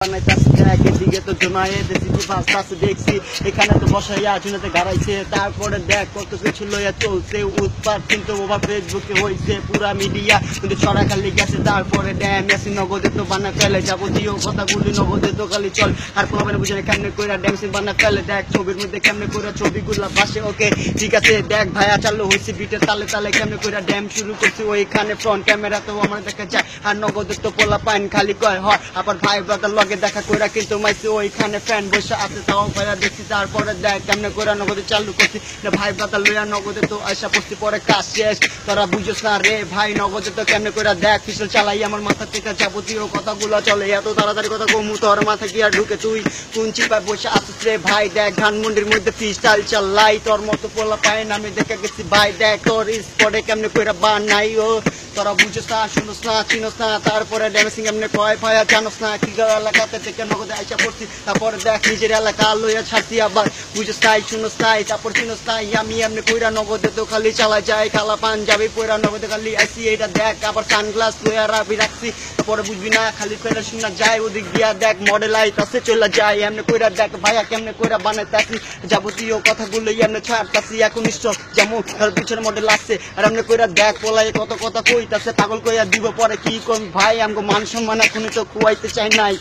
এদিকে তো জমায়ে দেখছি এখানে তো বসাইয়া চুনাতে গাড়াইছে তারপরে দেখ কত কিছু লইয়া চলছে উৎপাত কিন্তু ওভার ফেসবুকে হয়েছে পুরা মিডিয়া কিন্তু ছড়াখালি গেছে তারপরে ড্যাম মেসি নগদে তো বানা ফেলে যাবতীয় কথাগুলি নগদে তো খালি চল আর কোনো মানে বুঝে কেমনে কইরা ড্যান্সিং বানা ফেলে দেখ ছবির মধ্যে কেমনে কইরা ছবিগুলা পাশে ওকে ঠিক আছে দেখ ভাইয়া চালু হয়েছে বিটের তালে তালে কেমনে কইরা ড্যাম শুরু করছে ওইখানে ফ্রন্ট ক্যামেরা তো আমার দেখা যায় আর নগদে তো পোলা পাইন খালি কয় হয় আবার ভাই ব্রাদার লগে দেখা কইরা কিন্তু মাইছে ওইখানে ফ্যান বসে আছে তাও ভাইয়া দেখছি তারপরে দেখ কেমনে কইরা নগদে চালু করছি ভাই ব্রাদার লইয়া নগদে তো আয়সা পড়ছি পরে কাজ শেষ তোরা বুঝোস না রে ভাই নগদে তো কেমনে কইরা দেখ পিছল চালাই আমার মাথা থেকে যাবতীয় কথাগুলো চলে এত তাড়াতাড়ি কথা কমু তোর মাথা কি আর ঢুকে তুই কোন চিপায় বসে আসিস রে ভাই দেখ ধানমন্ডির মধ্যে ফ্রিস্টাইল চালাই তোর মতো পোলা পায় না আমি দেখে গেছি ভাই দেখ তোর স্পটে কেমনে কইরা বানাই ও তোরা বুঝোস না শুনোস না চিনোস না তারপরে ড্যামেসিং এমনি কয় ভাইয়া জানোস না কি এলাকাতে থেকে নগদে আইসা পড়ছি তারপরে দেখ নিজের এলাকা লইয়া ছাড়ছি আবার বুঝোস তাই শুনোস তাই তারপর চিনোস তাই আমি এমনি কইরা নগদে তো খালি চালা যায় খালা পাঞ্জাবি পয়রা নগদে খালি আইসি এটা দেখ আবার সানগ্লাস লইয়া রাখছি তারপরে বুঝবি না খালি ফেরা শুনা যায় ওদিক দিয়া দেখ মডেল আইতাছে চলে যায় এমনি কইরা দেখ ভাইয়া কেমনে কইরা বানাইতাছি যাবতীয় কথাগুলো এমনি ছাড়তাছি এখন নিশ্চয় যেমন তার পিছনে মডেল আসছে আর এমনি কইরা দেখ পোলাই কত কথা কইতাছে পাগল কইয়া দিব পরে কি কম ভাই আমগো মান সম্মান এখনই তো খুয়াইতে চাই নাই